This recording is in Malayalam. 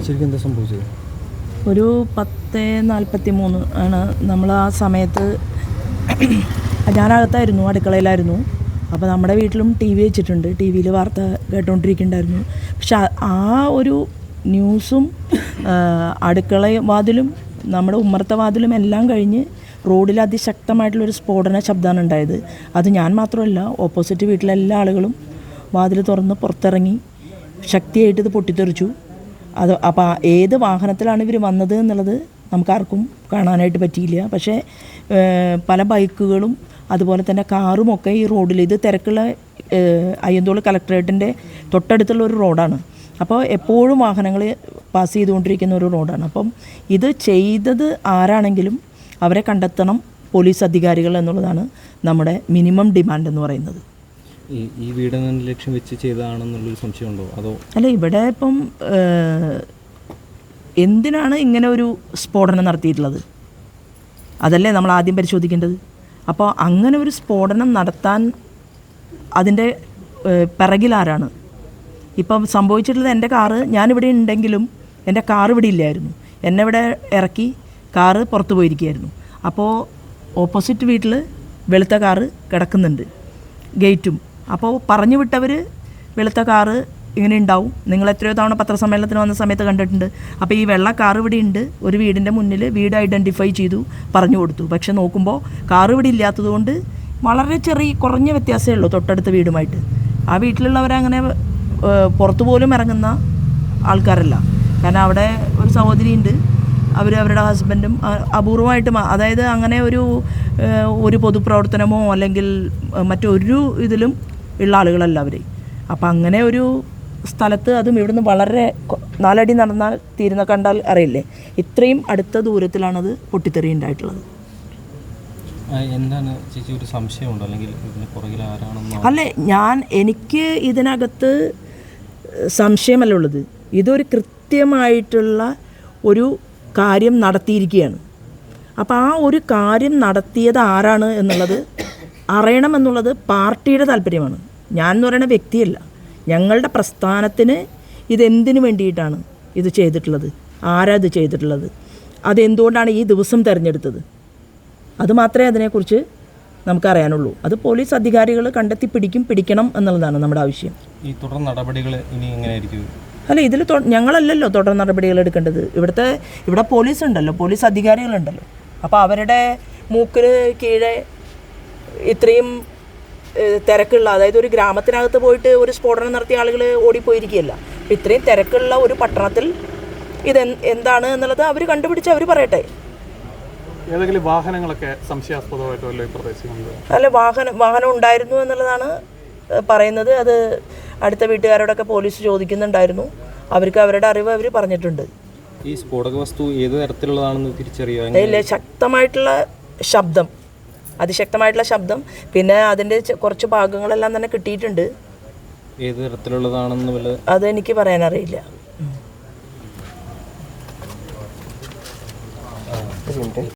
ശരിക്കും എന്താ സംഭവിച്ചത്? ഒരു 10:43 ആണ്. നമ്മൾ ആ സമയത്ത് ഞാനകത്തായിരുന്നു, അടുക്കളയിലായിരുന്നു. അപ്പോൾ നമ്മുടെ വീട്ടിലും ടി വി വെച്ചിട്ടുണ്ട്, ടി വിയിൽ വാർത്ത കേട്ടുകൊണ്ടിരിക്കുന്നുണ്ടായിരുന്നു. പക്ഷെ ആ ഒരു ന്യൂസും അടുക്കള വാതിലും നമ്മുടെ ഉമ്മറത്തെ വാതിലും എല്ലാം കഴിഞ്ഞ് റോഡിൽ അതിശക്തമായിട്ടുള്ളൊരു സ്ഫോടന ശബ്ദമാണ് ഉണ്ടായത്. അത് ഞാൻ മാത്രമല്ല, ഓപ്പോസിറ്റ് വീട്ടിലെ എല്ലാ ആളുകളും വാതിൽ തുറന്ന് പുറത്തിറങ്ങി ശക്തിയായിട്ട് ഇത് പൊട്ടിത്തെറിച്ചു. അപ്പോൾ ഏത് വാഹനത്തിലാണ് ഇവർ വന്നത് എന്നുള്ളത് നമുക്കാർക്കും കാണാനായിട്ട് പറ്റിയില്ല. പക്ഷേ പല ബൈക്കുകളും അതുപോലെ തന്നെ കാറുമൊക്കെ ഈ റോഡിൽ, ഇത് തിരക്കുള്ള അയ്യന്തോൾ കളക്ടറേറ്റിൻ്റെ തൊട്ടടുത്തുള്ള ഒരു റോഡാണ്. അപ്പോൾ എപ്പോഴും വാഹനങ്ങൾ പാസ് ചെയ്തുകൊണ്ടിരിക്കുന്ന ഒരു റോഡാണ്. അപ്പം ഇത് ചെയ്തത് ആരാണെങ്കിലും അവരെ കണ്ടെത്തണം, പോലീസ് അധികാരികൾ എന്നുള്ളതാണ് നമ്മുടെ മിനിമം ഡിമാൻഡ് എന്ന് പറയുന്നത്. ഈ വീട് ലക്ഷ്യം വെച്ച് ചെയ്തതാണെന്നുള്ളൊരു സംശയമുണ്ടോ? അതോ അല്ല, ഇവിടെ ഇപ്പം എന്തിനാണ് ഇങ്ങനെ ഒരു സ്ഫോടനം നടത്തിയിട്ടുള്ളത്? അതല്ലേ നമ്മൾ ആദ്യം പരിശോധിക്കേണ്ടത്. അപ്പോൾ അങ്ങനെ ഒരു സ്ഫോടനം നടത്താൻ അതിൻ്റെ പിറകിലാരാണ്? ഇപ്പം സംഭവിച്ചിട്ടുള്ളത്, എൻ്റെ കാറ്, ഞാനിവിടെ ഉണ്ടെങ്കിലും എൻ്റെ കാറ് ഇവിടെ ഇല്ലായിരുന്നു. എന്നെ ഇവിടെ ഇറക്കി കാറ് പുറത്ത് പോയിരിക്കുകയായിരുന്നു. അപ്പോൾ ഓപ്പോസിറ്റ് വീട്ടിൽ വെളുത്ത കാറ് കിടക്കുന്നുണ്ട്, ഗേറ്റും. അപ്പോൾ പറഞ്ഞു വിട്ടവർ വെളുത്ത കാറ് ഇങ്ങനെ ഉണ്ടാവും, നിങ്ങൾ എത്രയോ തവണ പത്രസമ്മേളനത്തിന് വന്ന സമയത്ത് കണ്ടിട്ടുണ്ട്. അപ്പോൾ ഈ വെള്ള കാർ ഇവിടെ ഉണ്ട്, ഒരു വീടിൻ്റെ മുന്നിൽ വീട് ഐഡൻറ്റിഫൈ ചെയ്തു, പറഞ്ഞു കൊടുത്തു. പക്ഷെ നോക്കുമ്പോൾ കാർ ഇവിടെ ഇല്ലാത്തതുകൊണ്ട് വളരെ കുറഞ്ഞ വ്യത്യാസമേ ഉള്ളൂ തൊട്ടടുത്ത വീടുമായിട്ട്. ആ വീട്ടിലുള്ളവരങ്ങനെ പുറത്തു പോലും ഇറങ്ങുന്ന ആൾക്കാരല്ല. കാരണം അവിടെ ഒരു സഹോദരിയുണ്ട്, അവരുടെ ഹസ്ബൻഡും അപൂർവമായിട്ട്, അതായത് അങ്ങനെ ഒരു പൊതുപ്രവർത്തനമോ അല്ലെങ്കിൽ മറ്റൊരു ഇതിലും ഉള്ള ആളുകളല്ല അവർ. അപ്പം അങ്ങനെ ഒരു സ്ഥലത്ത്, അതും ഇവിടുന്ന് വളരെ 4 അടി നടന്നാൽ തീരുന്ന കണ്ടാൽ അറിയില്ലേ, ഇത്രയും അടുത്ത ദൂരത്തിലാണത് പൊട്ടിത്തെറി ഉണ്ടായിട്ടുള്ളത്. എന്താണ് ചേച്ചി ഒരു സംശയമുണ്ടോ, അല്ലെങ്കിൽ ഇതിന് പുറകിൽ ആരാണെന്നോ? അല്ലേ, എനിക്ക് ഇതിനകത്ത് സംശയമല്ല ഉള്ളത്. ഇതൊരു കൃത്യമായിട്ടുള്ള ഒരു കാര്യം നടത്തിയിരിക്കുകയാണ്. അപ്പോൾ ആ ഒരു കാര്യം നടത്തിയത് ആരാണ് എന്നുള്ളത് അറിയണമെന്നുള്ളത് പാർട്ടിയുടെ താല്പര്യമാണ്. ഞാൻ എന്ന് പറയുന്ന വ്യക്തിയല്ല. ഞങ്ങളുടെ പ്രസ്ഥാനത്തിന് ഇതെന്തിനു വേണ്ടിയിട്ടാണ് ഇത് ചെയ്തിട്ടുള്ളത്, ആരാ ഇത് ചെയ്തിട്ടുള്ളത്, അതെന്തുകൊണ്ടാണ് ഈ ദിവസം തിരഞ്ഞെടുത്തത്, അത് മാത്രമേ അതിനെക്കുറിച്ച് നമുക്കറിയാനുള്ളൂ. അത് പോലീസ് അധികാരികൾ കണ്ടെത്തി പിടിക്കണം എന്നുള്ളതാണ് നമ്മുടെ ആവശ്യം. ഈ തുടർ നടപടികൾ ഇനി എങ്ങനെയായിരിക്കും? അല്ല, ഇതിൽ ഞങ്ങളല്ലല്ലോ തുടർ നടപടികൾ എടുക്കേണ്ടത്. ഇവിടെ പോലീസ് ഉണ്ടല്ലോ, പോലീസ് അധികാരികളുണ്ടല്ലോ. അപ്പോൾ അവരുടെ മൂക്കിന് കീഴെ ഇത്രയും തിരക്കുള്ള, അതായത് ഒരു ഗ്രാമത്തിനകത്ത് പോയിട്ട് ഒരു സ്ഫോടനം നടത്തിയ ആളുകൾ ഓടിപ്പോയിരിക്കുകയല്ല. ഇത്രയും തിരക്കുള്ള ഒരു പട്ടണത്തിൽ എന്താണ് എന്നുള്ളത് അവർ കണ്ടുപിടിച്ച് അവർ പറയട്ടെ. ഏതെങ്കിലും വാഹനങ്ങളൊക്കെ സംശയാസ്പദമായിട്ടല്ലോ ഈ പ്രദേശത്ത്? അല്ല, വാഹനം ഉണ്ടായിരുന്നു എന്നുള്ളതാണ് പറയുന്നത്. അത് അടുത്ത വീട്ടുകാരോടൊക്കെ പോലീസ് ചോദിക്കുന്നുണ്ടായിരുന്നു. അവർക്ക് അവരുടെ അറിവ് അവർ പറഞ്ഞിട്ടുണ്ട്. ഈ സ്ഫോടക വസ്തു ഏത് തരത്തിലുള്ളതാണെന്ന് തിരിച്ചറിയാൻ ഇല്ല, ശക്തമായിട്ടുള്ള ശബ്ദം, അതിശക്തമായിട്ടുള്ള ശബ്ദം, പിന്നെ അതിൻ്റെ കുറച്ച് ഭാഗങ്ങളെല്ലാം തന്നെ കിട്ടിയിട്ടുണ്ട്. ഏത് തരത്തിലുള്ളതാണെന്ന് അതെനിക്ക് പറയാനറിയില്ല.